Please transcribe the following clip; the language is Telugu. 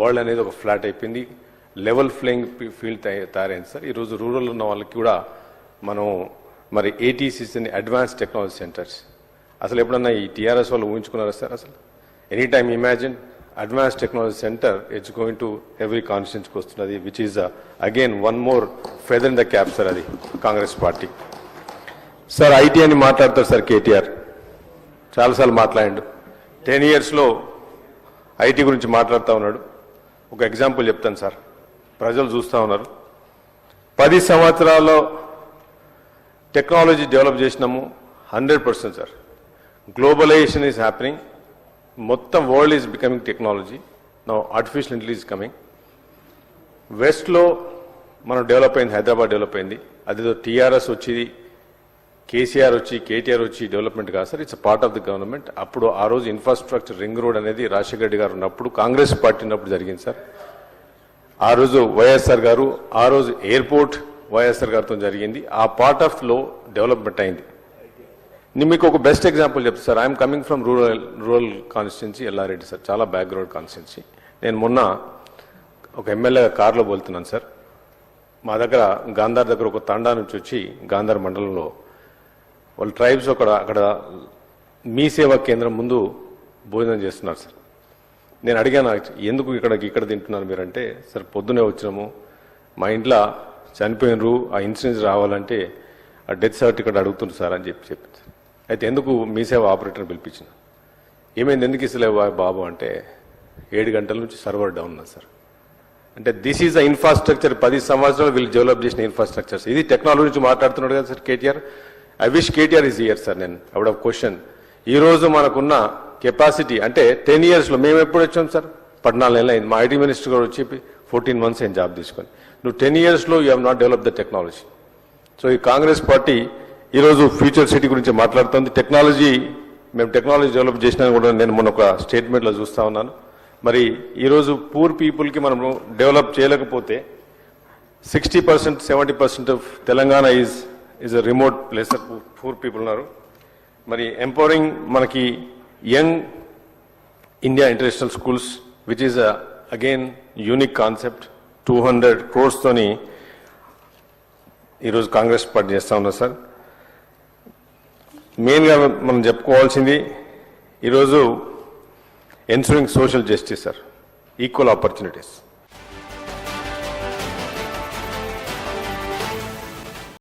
వరల్డ్ అనేది ఒక ఫ్లాట్ అయిపోయింది, లెవెల్ ఫ్లేయింగ్ ఫీల్డ్ తయారైంది సార్. ఈరోజు రూరల్ ఉన్న వాళ్ళకి కూడా మనం మరి ఏటీసీస్ అని అడ్వాన్స్ టెక్నాలజీ సెంటర్స్ అసలు ఎప్పుడన్నా ఈ టీఆర్ఎస్ వాళ్ళు ఊహించుకున్నారా సార్? అసలు any time imagine advance technology centre it's going to every కాన్స్టిట్యూన్సీకి వస్తున్నది, which is again one more feather in the cap sir. అది కాంగ్రెస్ పార్టీ సార్. ఐటీ అని మాట్లాడతారు సార్ కేటీఆర్, చాలాసార్లు మాట్లాడాడు. 10 yearsలో ఐటీ గురించి మాట్లాడుతూ ఉన్నాడు. ఒక ఎగ్జాంపుల్ చెప్తాను సార్, ప్రజలు చూస్తూ ఉన్నారు. 10 సంవత్సరాల్లో టెక్నాలజీ డెవలప్ చేసినాము 100% సార్. గ్లోబలైజేషన్ ఈజ్ హ్యాపెనింగ్, మొత్తం world is becoming technology. Now artificial intelligence coming. వెస్ట్లో మనం డెవలప్ అయింది, హైదరాబాద్ డెవలప్ అయింది. అదేదో టీఆర్ఎస్ వచ్చి కేసీఆర్ వచ్చి కేటీఆర్ వచ్చి డెవలప్మెంట్ కాదు sir, it's part of the government. అప్పుడు ఆ రోజు ఇన్ఫ్రాస్ట్రక్చర్ రింగ్ రోడ్ అనేది రాజశేఖర రెడ్డి గారు ఉన్నప్పుడు, కాంగ్రెస్ పార్టీ ఉన్నప్పుడు జరిగింది సార్. ఆ రోజు వైఎస్ఆర్ గారు, ఆ రోజు ఎయిర్పోర్ట్ వైఎస్ఆర్ గారితో జరిగింది. ఆ పార్ట్ ఆఫ్ లో డెవలప్మెంట్ అయింది. నేను మీకు ఒక బెస్ట్ ఎగ్జాంపుల్ చెప్తాను sir. I'm coming from rural constituency Yellareddy sir, చాలా బ్యాక్గ్రౌండ్ కాన్స్టిట్యున్సీ. నేను మొన్న ఒక ఎమ్మెల్యే కారులో వెళ్తున్నాను సార్. మా దగ్గర గాంధార్ దగ్గర ఒక తండా నుంచి వచ్చి గాంధార్ మండలంలో వాళ్ళు ట్రైబ్స్ అక్కడ మీ సేవా కేంద్రం ముందు భోజనం చేస్తున్నారు సార్. నేను అడిగాను, ఎందుకు ఇక్కడ తింటున్నారు మీరంటే, సార్ పొద్దునే వచ్చినాము, మా ఇంట్లో చనిపోయినరు, ఆ ఇన్సూరెన్స్ రావాలంటే ఆ డెత్ సర్టిఫికేట్ అడుగుతున్నారు సార్ అని చెప్పింది. అయితే ఎందుకు మీ సేవ ఆపరేటర్ని పిలిపించిన, ఏమైంది ఎందుకు ఇస్తలేవు బాబు అంటే 7 గంటల నుంచి సర్వర్ డౌన్ ఉన్నది సార్. అంటే దిస్ ఈజ్ ద ఇన్ఫ్రాస్ట్రక్చర్. 10 సంవత్సరాలు వీళ్ళు డెవలప్ చేసిన ఇన్ఫ్రాస్ట్రక్చర్స్. ఇది టెక్నాలజీ గురించి మాట్లాడుతున్నాడు కదా sir KTR. I wish KTR is here sir. నేను ఐ వుడ్ హావ్ క్వశ్చన్, ఈ రోజు మనకున్న కెపాసిటీ అంటే 10 yearsలో మేము ఎప్పుడు వచ్చాం సార్? 14 నెలలు అయింది. మా ఐటీ మినిస్టర్ గారు వచ్చి 14 months అయింది జాబ్ తీసుకొని. నువ్వు 10 yearsలో you have not develop the technology. So ఈ కాంగ్రెస్ పార్టీ ఈరోజు ఫ్యూచర్ సిటీ గురించి మాట్లాడుతుంది. టెక్నాలజీ, మేము టెక్నాలజీ డెవలప్ చేసినా కూడా నేను మొన్న ఒక స్టేట్మెంట్లో చూస్తూ ఉన్నాను. మరి ఈరోజు పూర్ పీపుల్కి మనము డెవలప్ చేయలేకపోతే 60%, 70% of Telangana is a remote place, poor people ఉన్నారు. మరి ఎంపవరింగ్ మనకి young India international schools which is again unique concept. 200 crores తోని ఈరోజు కాంగ్రెస్ పార్టీ చేస్తూ ఉన్నారు సార్. మెయిన్గా మనం చెప్పుకోవాల్సింది ఈరోజు ensuring social justice sir, equal opportunities.